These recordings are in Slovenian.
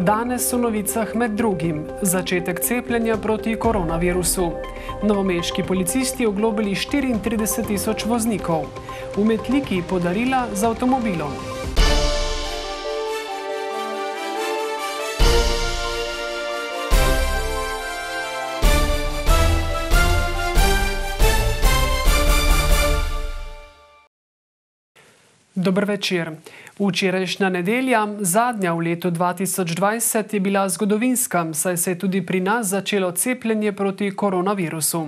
Danes v novicah med drugim začetek cepljenja proti koronavirusu. Novomeški policisti oglobili 34.000 voznikov. Umetniki podarila z avtomobilom. Dober večer. Včerajšnja nedelja, zadnja v letu 2020, je bila zgodovinska, saj se je tudi pri nas začelo cepljenje proti koronavirusu.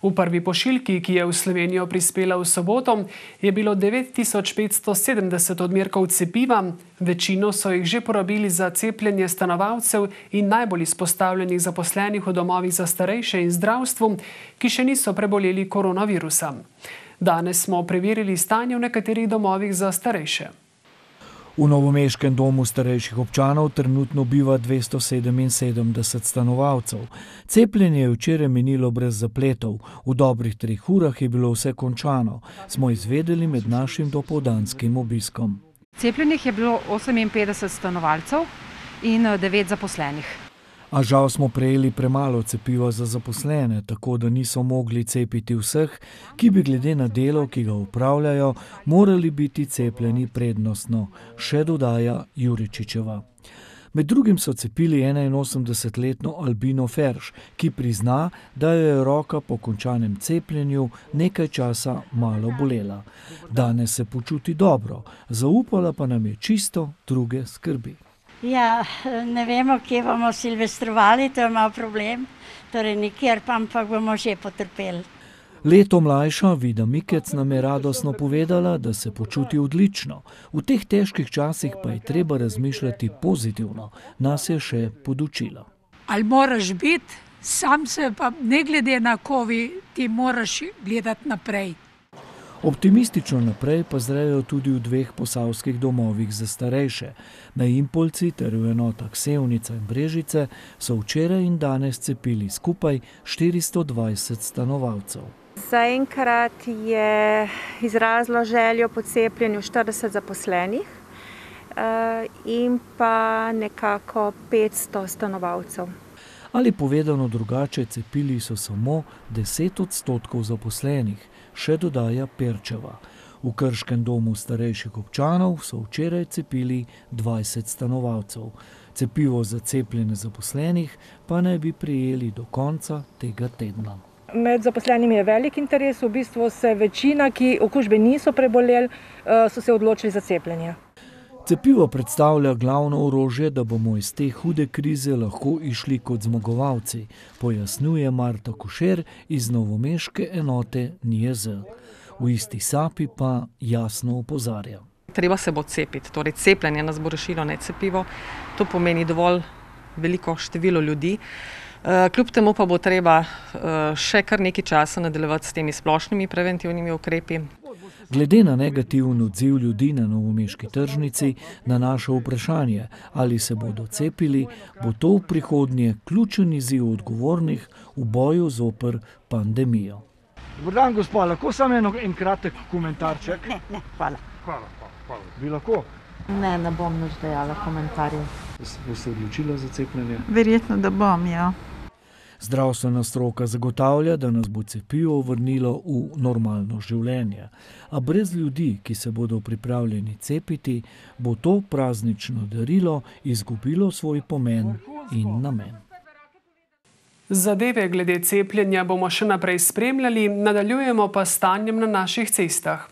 V prvi pošiljki, ki je v Slovenijo prispela v soboto, je bilo 9570 odmerkov cepiva. Večino so jih že porabili za cepljenje stanovalcev in najbolj izpostavljenih zaposlenih v domovih za starejše in zdravstvu, ki še niso preboleli koronavirusa. Danes smo preverili stanje v nekaterih domovih za starejše. V novomeškem domu starejših občanov trenutno biva 277 stanovalcev. Cepljenje je včeraj minilo brez zapletov. V dobrih 3 urah je bilo vse končano, smo izvedeli med našim dopoldanskim obiskom. Cepljenih je bilo 58 stanovalcev in 9 zaposlenih. A žal smo prejeli premalo cepiva za zaposlene, tako da niso mogli cepiti vseh, ki bi glede na delo, ki ga upravljajo, morali biti cepljeni prednostno, še dodaja Juričičeva. Med drugim so cepili 81-letno Albino Ferš, ki prizna, da jo je roka po končanem cepljenju nekaj časa malo bolela. Danes se počuti dobro, zaupala pa nam je čisto druge skrbi. Ja, ne vemo, kje bomo silvestrovali, to je malo problem, torej nikjer, ampak bomo že potrpeli. Leto mlajša Vida Mikec nam je radostno povedala, da se počuti odlično. V teh težkih časih pa je treba razmišljati pozitivno, nas je še podučila. Ali moraš biti, sam se pa ne glede na COVID, ti moraš gledati naprej. Optimistično naprej pa zrejo tudi v 2 posavskih domovih za starejše. Na Impolci ter v enotah Sevnica in Brežice so včeraj in danes cepili skupaj 420 stanovalcev. Zaenkrat je izrazilo željo po cepljenju 40 zaposlenih in pa nekako 500 stanovalcev. Ali povedano drugače, cepili so samo 10% zaposlenih, še dodaja Perčeva. V Krškem domu starejših občanov so včeraj cepili 20 stanovalcev. Cepivo za cepljenje zaposlenih pa naj bi prijeli do konca tega tedna. Med zaposlenimi je velik interes, v bistvu se večina, ki okužbe niso preboleli, so se odločili za cepljenje. Cepivo predstavlja glavno orožje, da bomo iz te hude krize lahko išli kot zmagovalci, pojasnjuje Marta Košer iz novomeške enote NIJZ. V isti sapi pa jasno opozarja. Treba se bo cepiti, torej cepljenje nas bo rešilo, ne cepivo. To pomeni dovolj veliko število ljudi. Kljub temu pa bo treba še kar nekaj časa nadaljevati s temi splošnimi preventivnimi ukrepi. Glede na negativen odziv ljudi na novomeški tržnici na naše vprašanje, ali se bodo cepili, bo to v prihodnje ključen izziv odgovornih v boju zoper pandemijo. Dober dan, gospa, lahko samo en kratek komentarček? Ne, hvala. Hvala. Bi lahko? Ne bom nič dejala komentarjev. Bo se odločila za cepljenje? Verjetno, da bom, ja. Zdravstvena stroka zagotavlja, da nas bo cepivo vrnilo v normalno življenje. A brez ljudi, ki se bodo pripravljeni cepiti, bo to praznično darilo izgubilo svoj pomen in namen. Zadeve glede cepljenja bomo še naprej spremljali, nadaljujemo pa s stanjem na naših cestah.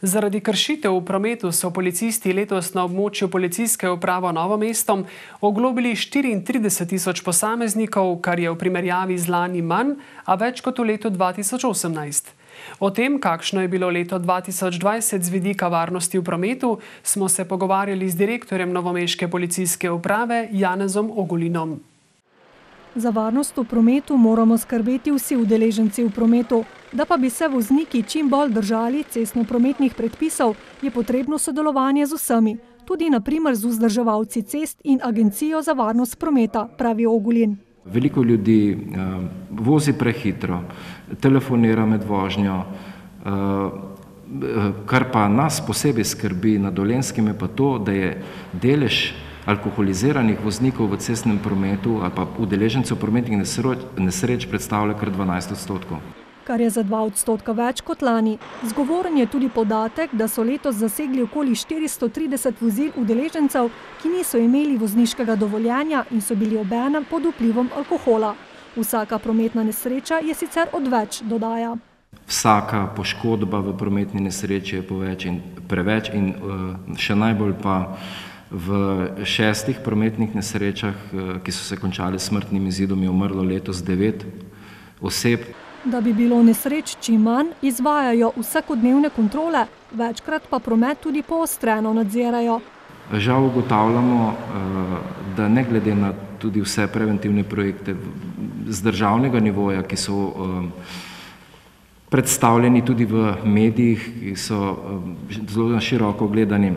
Zaradi kršitev v prometu so policisti letos na območju policijske uprave Novo mesto oglobili 34.000 posameznikov, kar je v primerjavi z lani manj, a več kot v letu 2018. O tem, kakšno je bilo leto 2020 z vidika varnosti v prometu, smo se pogovarjali z direktorjem novomeške policijske uprave Janezom Ogulinom. Za varnost v prometu moramo skrbeti vsi udeleženci v prometu. Da pa bi se vozniki čim bolj držali cestno-prometnih predpisov, je potrebno sodelovanje z vsemi, tudi na primer z vzdrževalci cest in Agencijo za varnost prometa, pravi Ogulin. Veliko ljudi vozi prehitro, telefonira med vožnjo, kar pa nas posebej skrbi na Dolenjskem je pa to, da je delež alkoholiziranih voznikov v cestnem prometu ali pa udeležencev prometnih nesreč predstavlja kar 12%. Kar je za 2% več kot lani. Zgovoren je tudi podatek, da so letos zasegli okoli 430 vozil udeležencev, ki niso imeli vozniškega dovoljenja in so bili obenem pod vplivom alkohola. Vsaka prometna nesreča je sicer odveč, dodaja. Vsaka poškodba v prometni nesreči je preveč in še najbolj pa v 6 prometnih nesrečah, ki so se končali s smrtnim izidom, je umrlo letos 9 oseb. Da bi bilo nesreč čim manj, izvajajo vsakodnevne kontrole, večkrat pa promet tudi poostreno nadzirajo. Žal ugotavljamo, da ne glede na tudi vse preventivne projekte z državnega nivoja, ki so predstavljeni tudi v medijih, ki so zelo široko gledani,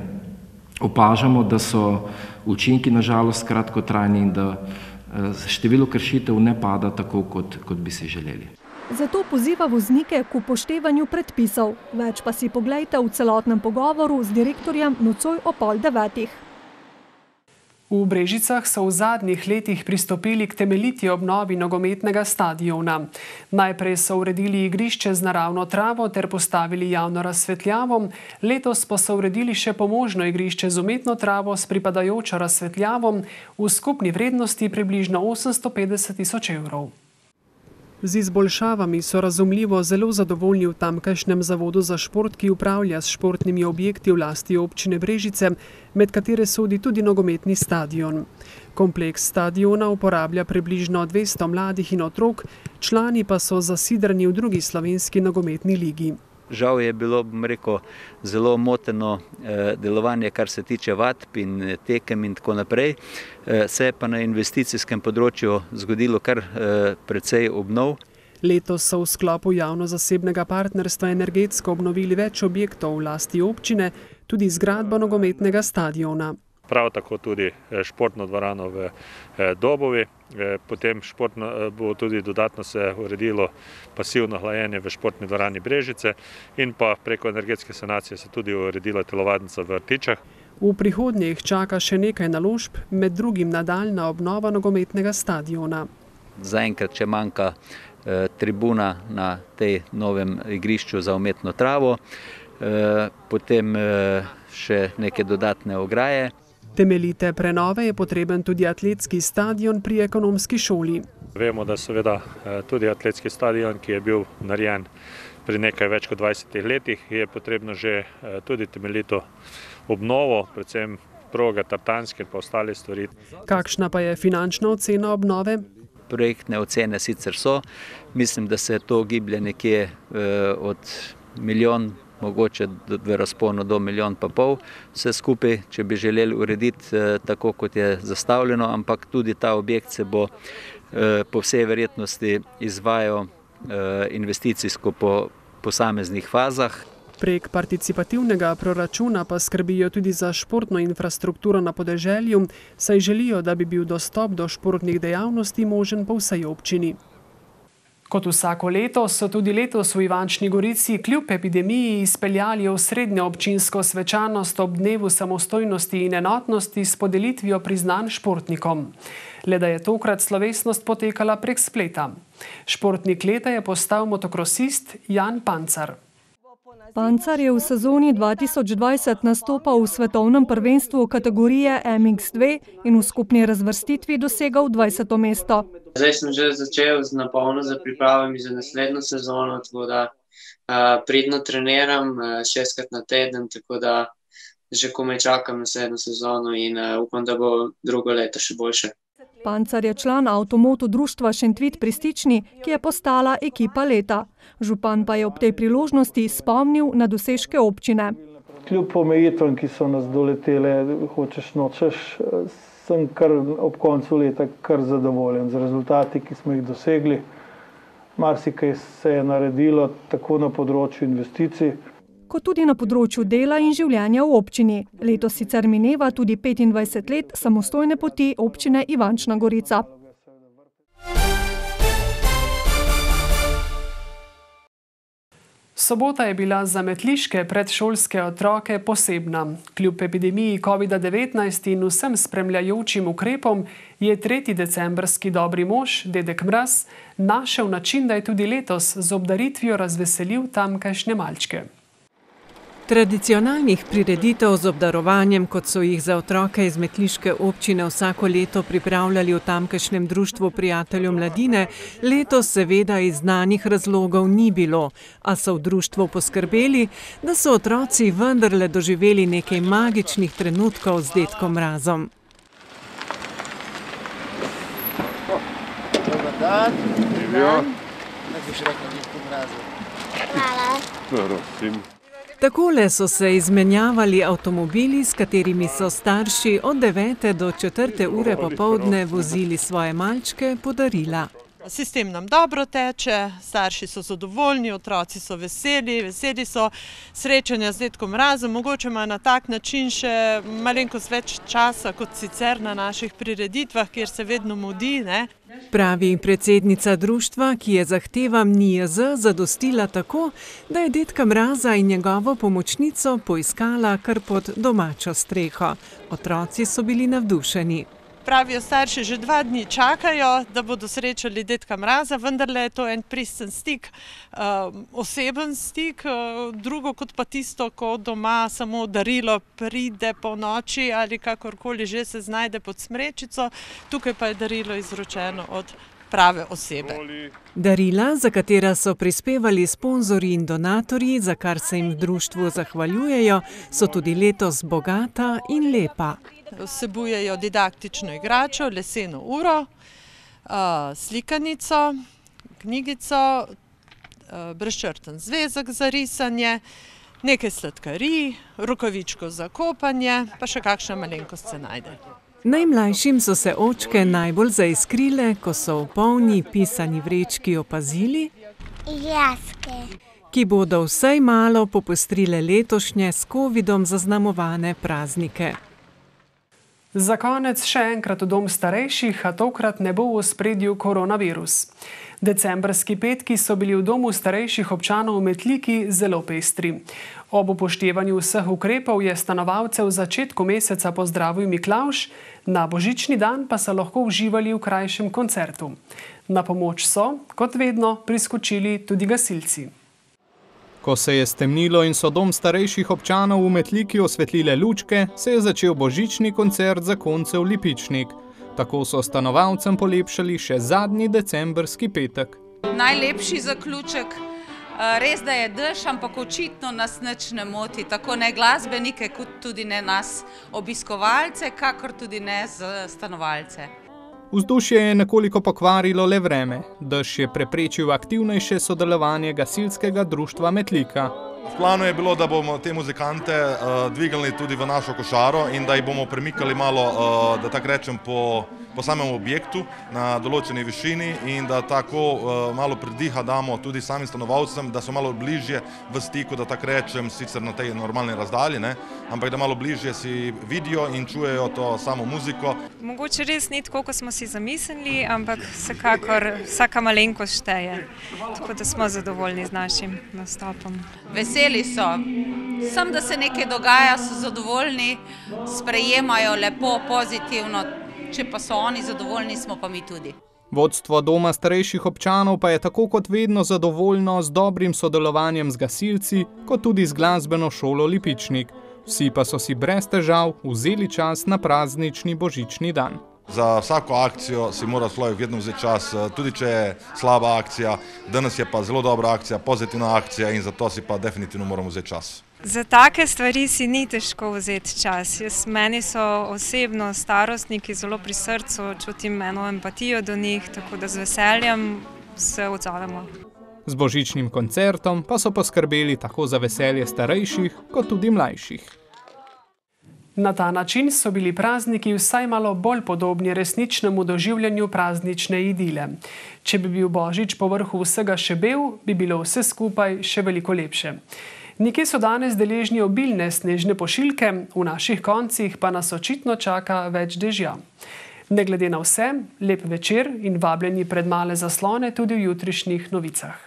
opažamo, da so učinki nažalost kratkotrajni in da število kršitev ne pada tako, kot bi si želeli. Zato poziva voznike k upoštevanju predpisov. Več pa si poglejte v celotnem pogovoru z direktorjem nocoj o 8:30. V Brežicah so v zadnjih letih pristopili k temeljiti obnovi nogometnega stadiona. Najprej so uredili igrišče z naravno travo ter postavili javno razsvetljavo, letos pa so uredili še pomožno igrišče z umetno travo s pripadajočo razsvetljavo v skupni vrednosti približno 850 tisoč evrov. Z izboljšavami so razumljivo zelo zadovoljni v tamkajšnjem zavodu za šport, ki upravlja s športnimi objekti v lasti občine Brežice, med katere sodi tudi nogometni stadion. Kompleks stadiona uporablja približno 200 mladih in otrok, člani pa so zasidrani v drugi slovenski nogometni ligi. Žal je bilo, bom rekel, zelo moteno delovanje, kar se tiče vadb in tekem in tako naprej. Se je pa na investicijskem področju zgodilo kar precej obnov. Letos so v sklopu javno-zasebnega partnerstva energetsko obnovili več objektov v lasti občine, tudi zgradbo nogometnega stadiona. Prav tako tudi športno dvorano v Dobovi, potem bo tudi dodatno se uredilo pasivno hlajenje v športni dvorani Brežice in pa preko energetske sanacije se tudi uredila telovadnica v Rtičah. V prihodnje jih čaka še nekaj naložb, med drugim nadaljnja obnova nogometnega stadiona. Zaenkrat še manjka tribuna na tej novem igrišču za umetno travo, potem še neke dodatne ograje. Temeljite prenove je potreben tudi atletski stadion pri ekonomski šoli. Vemo, da seveda tudi atletski stadion, ki je bil narejen pri nekaj več kot 20 letih, je potrebno že tudi temeljito obnovo, predvsem proga, tartanske in pa ostale stvari. Kakšna pa je finančna ocena obnove? Projektne ocene sicer so, mislim, da se to giblje nekje od milijon, mogoče v razponu do 1,5 milijona, vse skupaj, če bi želeli urediti tako, kot je zastavljeno, ampak tudi ta objekt se bo po vsej verjetnosti izvajal investicijsko po posameznih fazah. Prek participativnega proračuna pa skrbijo tudi za športno infrastrukturo na podeželju, saj želijo, da bi bil dostop do športnih dejavnosti možen po vsej občini. Kot vsako leto so tudi letos v Ivančni Gorici kljub epidemiji izpeljali osrednjo občinsko svečanost ob dnevu samostojnosti in enotnosti s podelitvijo priznanj športnikom. Le da je tokrat slovesnost potekala prek spleta. Športnik leta je postal motokrosist Jan Pancar. Pancar je v sezoni 2020 nastopal v svetovnem prvenstvu kategorije MX2 in v skupni razvrstitvi dosegal 20. mesto. Zdaj sem že začel z napolno za pripravami za naslednjo sezono, tako da pridno treniram 6-krat na teden, tako da že komaj čakam naslednjo sezono in upam, da bo drugo leto še boljše. Pancar je član avtomoto društva Šentvid pri Stični, ki je postala ekipa leta. Župan pa je ob tej priložnosti spomnil na dosežke občine. Kljub omejitvam, ki so nas doletele, hočeš nočeš, sem kar ob koncu leta kar zadovoljen z rezultati, ki smo jih dosegli. Marsikaj se je naredilo tako na področju investicij, kot tudi na področju dela in življenja v občini. Letos sicer mineva tudi 25 let samostojne poti občine Ivančna Gorica. Sobota je bila za metliške predšolske otroke posebna. Kljub epidemiji COVID-19 in vsem spremljajočim ukrepom je 3. decembrski dobri mož, dedek Mraz, našel način, da je tudi letos z obdaritvijo razveselil tamkajšnje malčke. Tradicionalnih prireditev z obdarovanjem, kot so jih za otroke iz metliške občine vsako leto pripravljali v tamkajšnjem društvu prijateljev mladine, letos seveda iz znanih razlogov ni bilo, a so v društvu poskrbeli, da so otroci vendarle doživeli nekaj magičnih trenutkov z dedkom Mrazom. Dobar dan. Ne boš rekel dedku Mrazu. Hvala. Prosim. Takole so se izmenjavali avtomobili, s katerimi so starši od 9. do 4. ure popoldne vozili svoje malčke po darila. Sistem nam dobro teče, starši so zadovoljni, otroci so veseli so srečanja z dedkom Mrazom, mogoče imajo na tak način še malenkost več časa kot sicer na naših prireditvah, kjer se vedno mudi, ne? Pravi predsednica društva, ki je zahtevam NIJZ zadostila tako, da je dedka Mraza in njegovo pomočnico poiskala kar pod domačo streho. Otroci so bili navdušeni. Pravijo, starši že 2 dni čakajo, da bodo srečali dedka Mraza, vendarle je to en pristen stik, oseben stik, drugo kot pa tisto, ko doma samo darilo pride po noči ali kakorkoli že se znajde pod smrečico, tukaj pa je darilo izročeno od prave osebe. Darila, za katera so prispevali sponzorji in donatorji, za kar se jim v društvu zahvaljujejo, so tudi letos bogata in lepa. Vsebujejo didaktično igračo, leseno uro, slikanico, knjigico, brezčrten zvezek za risanje, nekaj sladkarij, rokavičko za kopanje, pa še kakšna malenkost se najde. Najmlajšim so se očke najbolj zaiskrile, ko so v polni pisani vrečki opazili, ki bodo vsaj malo popestrile letošnje s covidom zaznamovane praznike. Za konec še enkrat v dom starejših, a tokrat ne bo v ospredju koronavirus. Decembrski petki so bili v domu starejših občanov v Metliki zelo pestri. Ob upoštevanju vseh ukrepov je stanovalce v začetku meseca pozdravil Miklavž, na božični dan pa so lahko uživali v krajšem koncertu. Na pomoč so, kot vedno, priskočili tudi gasilci. Ko se je stemnilo in so dom starejših občanov v Metliki osvetlile lučke, se je začel božični koncert zakoncev Lipičnik. Tako so stanovalcem polepšali še zadnji decembrski petek. Najlepši zaključek, res da je dež, ampak očitno nas nič ne moti, tako ne glasbenike, kot tudi ne nas obiskovalce, kakor tudi ne stanovalce. Vzdušje je nekoliko pokvarilo le vreme. Dež je preprečil aktivnejše sodelovanje gasilskega društva Metlika. V planu je bilo, da bomo te muzikante dvignili tudi v našo košaro in da jih bomo premikali malo, da tako rečem, po samem objektu na določeni višini in da tako malo prediha damo tudi samim stanovalcem, da so malo bližje v stiku, da tako rečem, sicer na tej normalni razdalji, ne, ampak da malo bližje si vidijo in čujejo to samo muziko. Mogoče res ni tako, kot smo si zamislili, ampak vsekakor vsaka malenkost šteje. Tako da smo zadovoljni z našim nastopom. Veseli so. Sam, da se nekaj dogaja, so zadovoljni, sprejemajo lepo, pozitivno. Če pa so oni zadovoljni, smo pa mi tudi. Vodstvo doma starejših občanov pa je tako kot vedno zadovoljno z dobrim sodelovanjem z gasilci, kot tudi z glasbeno šolo Lipičnik. Vsi pa so si brez težav vzeli čas na praznični božični dan. Za vsako akcijo si mora človek vedno vzeti čas, tudi če je slaba akcija. Danes je pa zelo dobra akcija, pozitivna akcija in zato si pa definitivno moramo vzeti čas. Za take stvari si ni težko vzeti čas. Meni so osebno starostniki zelo pri srcu, čutim eno empatijo do njih, tako da z veseljem se odzovemo. Z božičnim koncertom pa so poskrbeli tako za veselje starejših, kot tudi mlajših. Na ta način so bili prazniki vsaj malo bolj podobni resničnemu doživljanju praznične idile. Če bi bil božič po vrhu vsega še bel, bi bilo vse skupaj še veliko lepše. Nekje so danes deležni obilne snežne pošiljke, v naših koncih pa nas očitno čaka več dežja. Ne glede na vse, lep večer in vabljeni pred male zaslone tudi v jutrišnjih novicah.